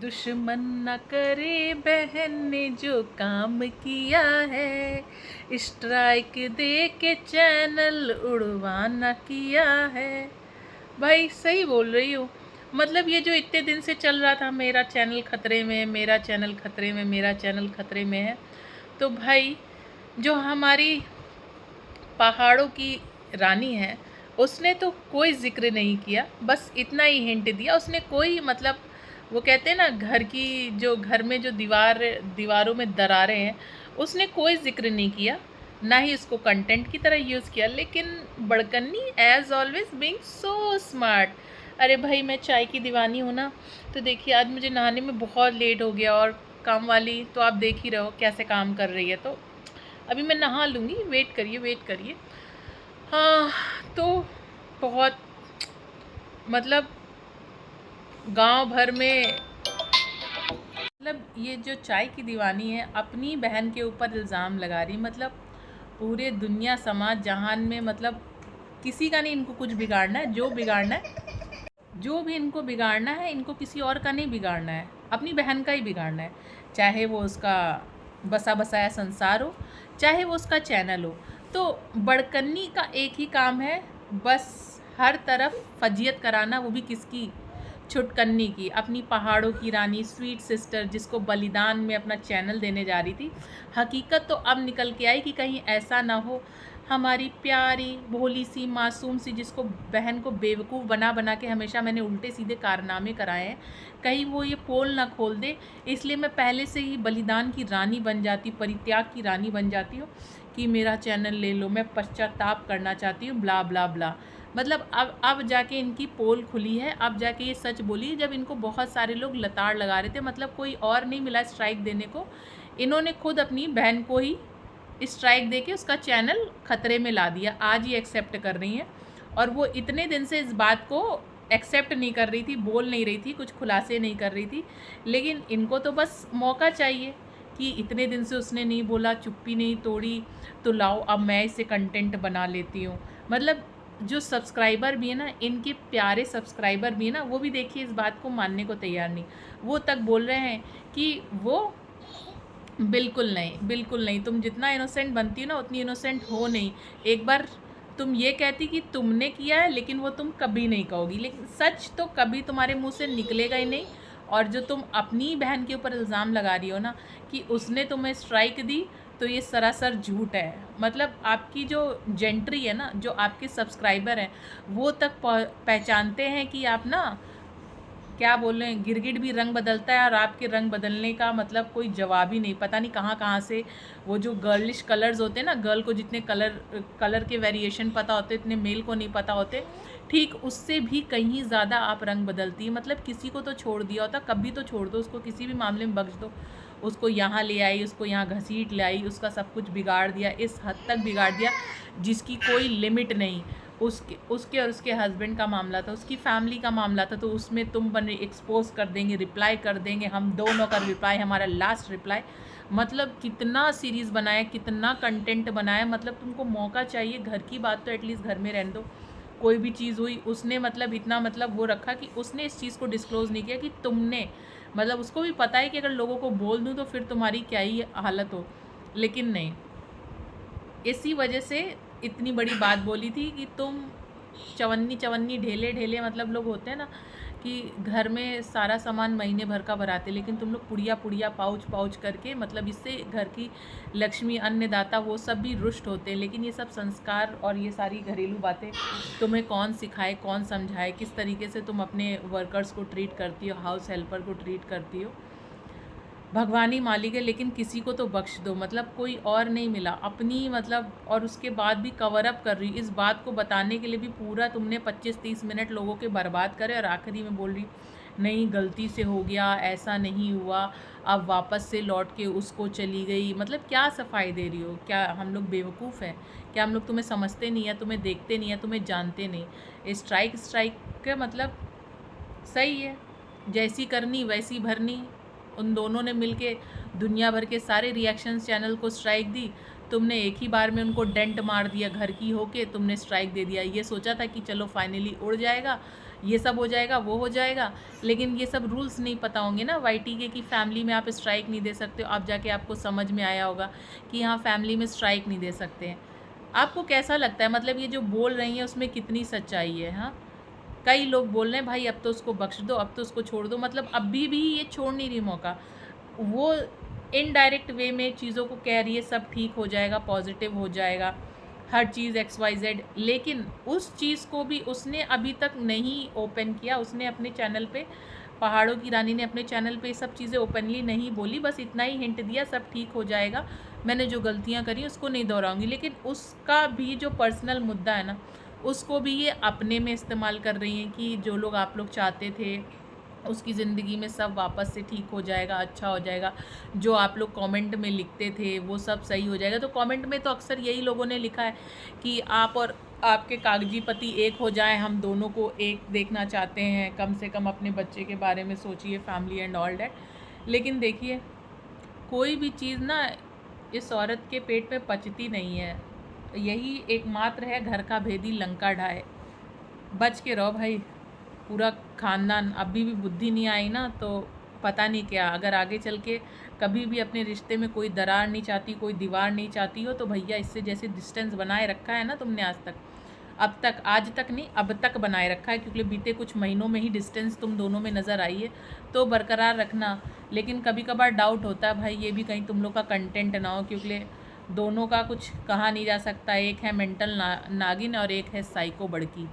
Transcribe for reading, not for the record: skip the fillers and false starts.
दुश्मन न करे बहन ने जो काम किया है, स्ट्राइक दे के चैनल उड़वाना किया है। भाई सही बोल रही हूँ। मतलब ये जो इतने दिन से चल रहा था मेरा चैनल खतरे में, मेरा चैनल खतरे में, मेरा चैनल खतरे में है, तो भाई जो हमारी पहाड़ों की रानी है उसने तो कोई जिक्र नहीं किया, बस इतना ही हिंट दिया उसने। कोई मतलब वो कहते हैं ना घर में जो दीवारों में दरारें हैं, उसने कोई जिक्र नहीं किया, ना ही उसको कंटेंट की तरह यूज़ किया। लेकिन Badkanni as always being so smart. अरे भाई मैं चाय की दीवानी हूँ ना, तो देखिए आज मुझे नहाने में बहुत लेट हो गया, और काम वाली तो आप देख ही रहे हो कैसे काम कर रही है, तो अभी मैं नहा लूँगी, वेट करिए वेट करिए। हाँ, तो बहुत मतलब गांव भर में मतलब ये जो चाय की दीवानी है अपनी बहन के ऊपर इल्ज़ाम लगा रही, मतलब पूरे दुनिया समाज जहान में, मतलब किसी का नहीं इनको कुछ बिगाड़ना है। जो बिगाड़ना है, जो भी इनको बिगाड़ना है, इनको किसी और का नहीं बिगाड़ना है, अपनी बहन का ही बिगाड़ना है। चाहे वो उसका बसा बसाया संसार हो, चाहे वो उसका चैनल हो। तो बड़कन्नी का एक ही काम है, बस हर तरफ फजियत कराना, वो भी किसकी? छुटकन्नी की, अपनी पहाड़ों की रानी, स्वीट सिस्टर, जिसको बलिदान में अपना चैनल देने जा रही थी। हकीकत तो अब निकल के आई कि कहीं ऐसा ना हो हमारी प्यारी भोली सी मासूम सी, जिसको बहन को बेवकूफ़ बना बना के हमेशा मैंने उल्टे सीधे कारनामे कराए हैं, कहीं वो ये पोल ना खोल दे। इसलिए मैं पहले से ही बलिदान की रानी बन जाती, परित्याग की रानी बन जाती हूँ कि मेरा चैनल ले लो, मैं पश्चाताप करना चाहती हूँ, ब्ला ब्ला ब्ला। मतलब अब जाके इनकी पोल खुली है, अब जाके ये सच बोली। जब इनको बहुत सारे लोग लताड़ लगा रहे थे, मतलब कोई और नहीं मिला स्ट्राइक देने को, इन्होंने खुद अपनी बहन को ही स्ट्राइक देके उसका चैनल खतरे में ला दिया। आज ही एक्सेप्ट कर रही हैं, और वो इतने दिन से इस बात को एक्सेप्ट नहीं कर रही थी, बोल नहीं रही थी, कुछ खुलासे नहीं कर रही थी। लेकिन इनको तो बस मौका चाहिए कि इतने दिन से उसने नहीं बोला, चुप्पी नहीं तोड़ी, तो लाओ अब मैं इसे कंटेंट बना लेती हूँ। मतलब जो सब्सक्राइबर भी है ना, इनके प्यारे सब्सक्राइबर भी है ना, वो भी देखिए इस बात को मानने को तैयार नहीं। वो तक बोल रहे हैं कि वो बिल्कुल नहीं, बिल्कुल नहीं, तुम जितना इनोसेंट बनती हो ना उतनी इनोसेंट हो नहीं। एक बार तुम ये कहती कि तुमने किया है, लेकिन वो तुम कभी नहीं कहोगी, लेकिन सच तो कभी तुम्हारे मुंह से निकलेगा ही नहीं। और जो तुम अपनी बहन के ऊपर इल्ज़ाम लगा रही हो ना कि उसने तुम्हें स्ट्राइक दी, तो ये सरासर झूठ है। मतलब आपकी जो जेंट्री है ना, जो आपके सब्सक्राइबर हैं, वो तक पहचानते हैं कि आप ना क्या बोल रहे हैं, गिरगिट भी रंग बदलता है, और आपके रंग बदलने का मतलब कोई जवाब ही नहीं। पता नहीं कहाँ कहाँ से वो जो गर्लिश कलर्स होते हैं ना, गर्ल को जितने कलर के वेरिएशन पता होते इतने मेल को नहीं पता होते, ठीक उससे भी कहीं ज़्यादा आप रंग बदलती है। मतलब किसी को तो छोड़ दिया होता, कभी तो छोड़ दो उसको, किसी भी मामले में बख्श दो। उसको यहाँ ले आई, उसको यहाँ घसीट ले आई, उसका सब कुछ बिगाड़ दिया, इस हद तक बिगाड़ दिया जिसकी कोई लिमिट नहीं। उसके उसके और उसके हस्बैंड का मामला था, उसकी फैमिली का मामला था, तो उसमें तुम बने एक्सपोज कर देंगे, रिप्लाई कर देंगे, हम दोनों का रिप्लाई, हमारा लास्ट रिप्लाई। मतलब कितना सीरीज़ बनाया, कितना कंटेंट बनाया। मतलब तुमको मौका चाहिए, घर की बात तो एटलीस्ट घर में रहने दो। कोई भी चीज़ हुई उसने मतलब इतना मतलब वो रखा कि उसने इस चीज़ को डिस्क्लोज़ नहीं किया कि तुमने, मतलब उसको भी पता है कि अगर लोगों को बोल दूँ तो फिर तुम्हारी क्या ही हालत हो, लेकिन नहीं। इसी वजह से इतनी बड़ी बात बोली थी कि तुम चवन्नी चवन्नी ढेले ढेले, मतलब लोग होते हैं ना कि घर में सारा सामान महीने भर का भराते, लेकिन तुम लोग पुड़िया पुड़िया पाउच पाउच करके, मतलब इससे घर की लक्ष्मी अन्नदाता वो सब भी रुष्ट होते हैं। लेकिन ये सब संस्कार और ये सारी घरेलू बातें तुम्हें कौन सिखाए, कौन समझाए, किस तरीके से तुम अपने वर्कर्स को ट्रीट करती हो, हाउस हेल्पर को ट्रीट करती हो। भगवान ही मालिक है, लेकिन किसी को तो बख्श दो। मतलब कोई और नहीं मिला अपनी, मतलब और उसके बाद भी कवर अप कर रही। इस बात को बताने के लिए भी पूरा तुमने 25-30 मिनट लोगों के बर्बाद करे, और आखिरी में बोल रही नहीं गलती से हो गया, ऐसा नहीं हुआ, अब वापस से लौट के उसको चली गई। मतलब क्या सफाई दे रही हो? क्या हम लोग बेवकूफ़ हैं? क्या हम लोग तुम्हें समझते नहीं है, तुम्हें देखते नहीं है, तुम्हें जानते नहीं? स्ट्राइक स्ट्राइक का मतलब सही है, जैसी करनी वैसी भरनी। उन दोनों ने मिलके दुनिया भर के सारे रिएक्शंस चैनल को स्ट्राइक दी, तुमने एक ही बार में उनको डेंट मार दिया, घर की होके तुमने स्ट्राइक दे दिया। ये सोचा था कि चलो फाइनली उड़ जाएगा, ये सब हो जाएगा, वो हो जाएगा, लेकिन ये सब रूल्स नहीं पता होंगे ना YTK की फैमिली में आप स्ट्राइक नहीं दे सकते हो। अब जाके आपको समझ में आया होगा कि हाँ फैमिली में स्ट्राइक नहीं दे सकते हैं। आपको कैसा लगता है, मतलब ये जो बोल रही हैं उसमें कितनी सच्चाई है? हाँ, कई लोग बोल रहे हैं भाई अब तो उसको बख्श दो, अब तो उसको छोड़ दो, मतलब अभी भी ये छोड़ नहीं रही मौका। वो इनडायरेक्ट वे में चीज़ों को कह रही है सब ठीक हो जाएगा, पॉजिटिव हो जाएगा, हर चीज़ XYZ, लेकिन उस चीज़ को भी उसने अभी तक नहीं ओपन किया। उसने अपने चैनल पे, पहाड़ों की रानी ने अपने चैनल पे सब चीज़ें ओपनली नहीं बोली, बस इतना ही हिंट दिया सब ठीक हो जाएगा, मैंने जो गलतियाँ करी उसको नहीं दोहराऊंगी। लेकिन उसका भी जो पर्सनल मुद्दा है ना, उसको भी ये अपने में इस्तेमाल कर रही हैं कि जो लोग आप लोग चाहते थे उसकी ज़िंदगी में सब वापस से ठीक हो जाएगा, अच्छा हो जाएगा, जो आप लोग कमेंट में लिखते थे वो सब सही हो जाएगा। तो कमेंट में तो अक्सर यही लोगों ने लिखा है कि आप और आपके कागजी पति एक हो जाएं, हम दोनों को एक देखना चाहते हैं, कम से कम अपने बच्चे के बारे में सोचिए, फैमिली एंड ऑल डैट। लेकिन देखिए कोई भी चीज़ ना इस औरत के पेट में पचती नहीं है। यही एकमात्र है घर का भेदी लंका ढाए। बच के रहो भाई, पूरा खानदान। अभी भी बुद्धि नहीं आई ना तो पता नहीं क्या, अगर आगे चल के कभी भी अपने रिश्ते में कोई दरार नहीं चाहती, कोई दीवार नहीं चाहती हो, तो भैया इससे जैसे डिस्टेंस बनाए रखा है ना तुमने आज तक, अब तक, आज तक नहीं अब तक बनाए रखा है, क्योंकि बीते कुछ महीनों में ही डिस्टेंस तुम दोनों में नज़र आई है, तो बरकरार रखना। लेकिन कभी कभार डाउट होता है भाई ये भी कहीं तुम लोग का कंटेंट ना हो, क्योंकि दोनों का कुछ कहा नहीं जा सकता। एक है मेंटल नागिन और एक है साइको बड़की।